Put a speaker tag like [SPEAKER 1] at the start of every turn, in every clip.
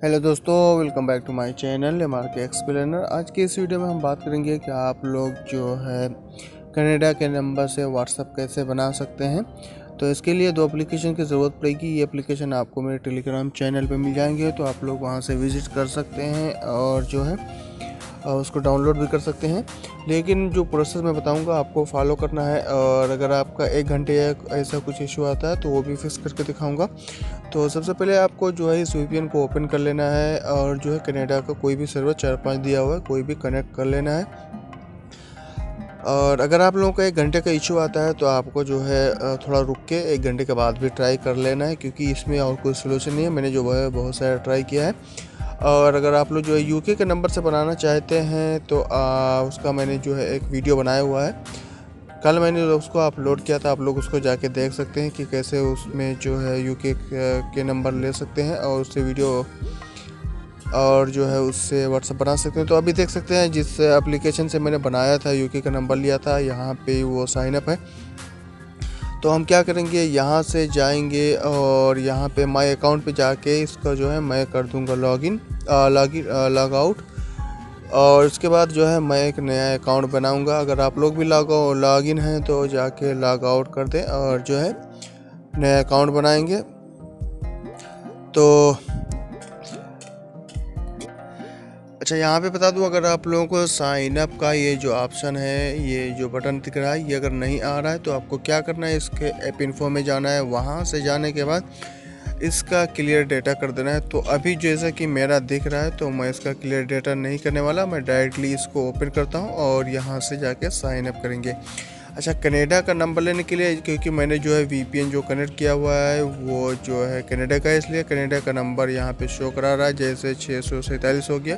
[SPEAKER 1] Hello दोस्तों, welcome back to my channel MRK explainer. आज की इस वीडियो में हम बात करेंगे कि आप लोग जो है कनाडा के नंबर से व्हाट्सएप कैसे बना सकते हैं। तो इसके लिए दो एप्लीकेशन की ज़रूरत पड़ेगी। ये एप्लीकेशन आपको मेरे टेलीग्राम चैनल पे मिल जाएंगे, तो आप लोग वहां से विज़िट कर सकते हैं और जो है उसको डाउनलोड भी कर सकते हैं। लेकिन जो प्रोसेस मैं बताऊंगा आपको फॉलो करना है, और अगर आपका 1 घंटे या ऐसा कुछ इशू आता है तो वो भी फिक्स करके दिखाऊंगा। तो सबसे पहले आपको जो है इस VPN को ओपन कर लेना है, और जो है कनाडा का कोई भी सर्वर 4-5 दिया हुआ है, कोई भी कनेक्ट कर लेना है। और अगर आप लोगों का 1 घंटे का इशू आता है तो आपको जो है थोड़ा रुक के 1 घंटे के बाद भी ट्राई कर लेना है, क्योंकि इसमें और कोई सोल्यूशन नहीं है। मैंने जो है बहुत सारा ट्राई किया है। और अगर आप लोग जो है UK के नंबर से बनाना चाहते हैं तो उसका मैंने जो है एक वीडियो बनाया हुआ है। कल मैंने उसको अपलोड किया था, आप लोग उसको जाके देख सकते हैं कि कैसे उसमें जो है UK के नंबर ले सकते हैं और उससे वीडियो और जो है उससे व्हाट्सएप बना सकते हैं। तो अभी देख सकते हैं जिस एप्लीकेशन से मैंने बनाया था, UK का नंबर लिया था, यहाँ पे वो साइन अप है। तो हम क्या करेंगे, यहाँ से जाएंगे और यहाँ पे माय अकाउंट पे जाके इसका जो है मैं कर दूँगा लॉग आउट। और उसके बाद जो है मैं एक नया अकाउंट बनाऊंगा। अगर आप लोग भी लॉग इन हैं तो जाके लॉग आउट कर दें और जो है नया अकाउंट बनाएंगे। तो अच्छा, यहाँ पे बता दूँ, अगर आप लोगों को साइन अप का ये जो ऑप्शन है, ये जो बटन दिख रहा है, ये अगर नहीं आ रहा है तो आपको क्या करना है, इसके ऐप इन्फो में जाना है। वहाँ से जाने के बाद इसका क्लियर डेटा कर देना है। तो अभी जैसा कि मेरा दिख रहा है तो मैं इसका क्लियर डेटा नहीं करने वाला, मैं डायरेक्टली इसको ओपन करता हूँ और यहाँ से जाके साइन अप करेंगे। अच्छा, कनाडा का नंबर लेने के लिए, क्योंकि मैंने जो है VPN जो कनेक्ट किया हुआ है वो जो है कनाडा का है, इसलिए कनाडा का नंबर यहाँ पे शो करा रहा है। जैसे 647 हो गया,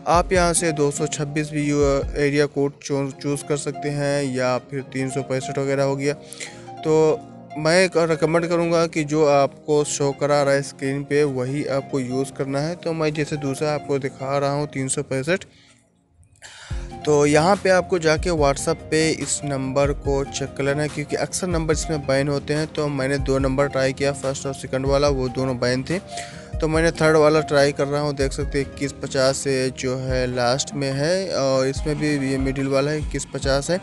[SPEAKER 1] आप यहाँ से 226 भी एरिया कोड चूज़ कर सकते हैं, या फिर 365 वगैरह हो गया। तो मैं रिकमेंड करूँगा कि जो आपको शो करा रहा है स्क्रीन पे वही आपको यूज़ करना है। तो मैं जैसे दूसरा आपको दिखा रहा हूँ 365। तो यहाँ पे आपको जाके व्हाट्सएप पे इस नंबर को चेक कर लेना है, क्योंकि अक्सर नंबर इसमें बैन होते हैं। तो मैंने 2 नंबर ट्राई किया, फर्स्ट और सेकंड वाला, वो दोनों बैन थे। तो मैंने थर्ड वाला ट्राई कर रहा हूँ। देख सकते हैं 2150 से जो है लास्ट में है, और इसमें भी ये मिडिल वाला है 2150 है।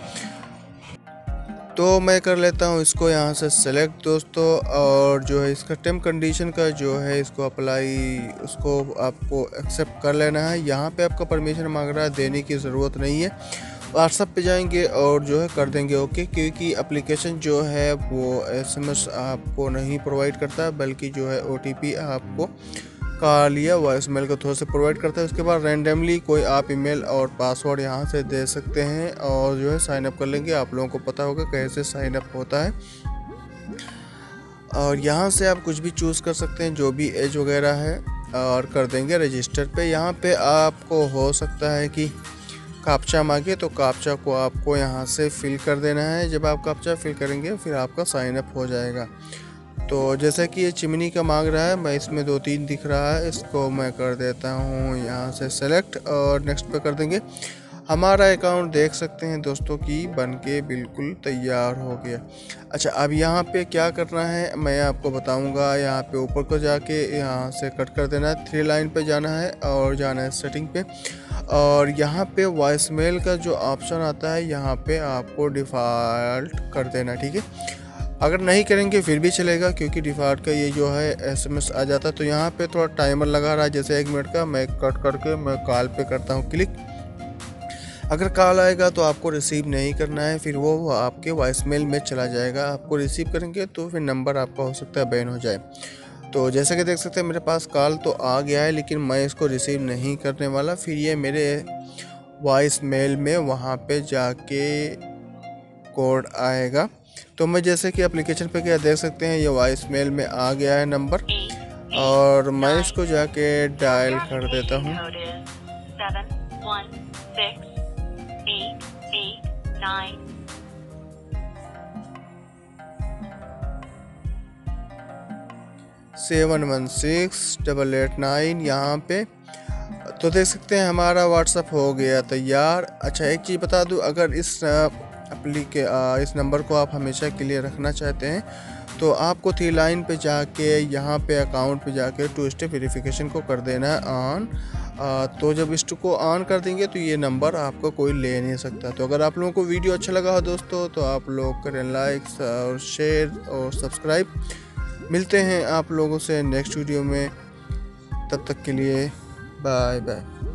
[SPEAKER 1] तो मैं कर लेता हूँ इसको यहाँ से सेलेक्ट दोस्तों, और जो है इसका टर्म कंडीशन का जो है इसको अप्लाई, उसको आपको एक्सेप्ट कर लेना है। यहाँ पे आपका परमिशन मांग रहा है, देने की ज़रूरत नहीं है। व्हाट्सएप पे जाएंगे और जो है कर देंगे ओके, क्योंकि एप्लीकेशन जो है वो SMS आपको नहीं प्रोवाइड करता, बल्कि जो है OTP आपको कॉल या वॉइसमेल के थ्रू से प्रोवाइड करता है। उसके बाद रैंडमली कोई आप ईमेल और पासवर्ड यहाँ से दे सकते हैं और जो है साइन अप कर लेंगे। आप लोगों को पता होगा कैसे साइन अप होता है। और यहाँ से आप कुछ भी चूज़ कर सकते हैं, जो भी एज वगैरह है, और कर देंगे रजिस्टर पे। यहाँ पे आपको हो सकता है कि कैप्चा मांगे, तो कैप्चा को आपको यहाँ से फिल कर देना है। जब आप कैप्चा फिल करेंगे फिर आपका साइन अप हो जाएगा। तो जैसा कि ये चिमनी का मांग रहा है, मैं इसमें 2-3 दिख रहा है, इसको मैं कर देता हूँ यहाँ से सेलेक्ट और नेक्स्ट पे कर देंगे। हमारा अकाउंट देख सकते हैं दोस्तों कि बन के बिल्कुल तैयार हो गया। अच्छा, अब यहाँ पे क्या करना है मैं आपको बताऊँगा। यहाँ पे ऊपर को जाके यहाँ से कट कर देना है, 3 लाइन पे जाना है और जाना है सेटिंग पे, और यहाँ पे वॉइसमेल का जो ऑप्शन आता है यहाँ पे आपको डिफ़ॉल्ट कर देना, ठीक है। अगर नहीं करेंगे फिर भी चलेगा, क्योंकि डिफ़ॉल्ट का ये जो है SMS आ जाता है। तो यहाँ पे थोड़ा टाइमर लगा रहा है, जैसे 1 मिनट का। मैं कट करके मैं कॉल पे करता हूँ क्लिक। अगर कॉल आएगा तो आपको रिसीव नहीं करना है, फिर वो आपके वॉइसमेल में चला जाएगा। आपको रिसीव करेंगे तो फिर नंबर आपका हो सकता है बैन हो जाए। तो जैसे कि देख सकते हैं मेरे पास कॉल तो आ गया है, लेकिन मैं इसको रिसीव नहीं करने वाला। फिर ये मेरे वॉइसमेल में वहाँ पे जाके कोड आएगा। तो मैं जैसे कि एप्लीकेशन पे क्या देख सकते हैं, ये वॉइसमेल में आ गया है नंबर, और मैं इसको जाके डायल कर देता हूँ। 716-889 यहाँ पे। तो देख सकते हैं हमारा व्हाट्सअप हो गया तैयार। अच्छा, एक चीज़ बता दूँ, अगर इस इस नंबर को आप हमेशा के लिए रखना चाहते हैं तो आपको थ्री लाइन पे जाके यहाँ पे अकाउंट पे जाके 2 स्टेप वेरिफिकेशन को कर देना है ऑन। तो जब इसको ऑन कर देंगे तो ये नंबर आपको कोई ले नहीं सकता। तो अगर आप लोगों को वीडियो अच्छा लगा हो दोस्तों तो आप लोग करें लाइक और शेयर और सब्सक्राइब। मिलते हैं आप लोगों से नेक्स्ट वीडियो में, तब तक के लिए बाय बाय।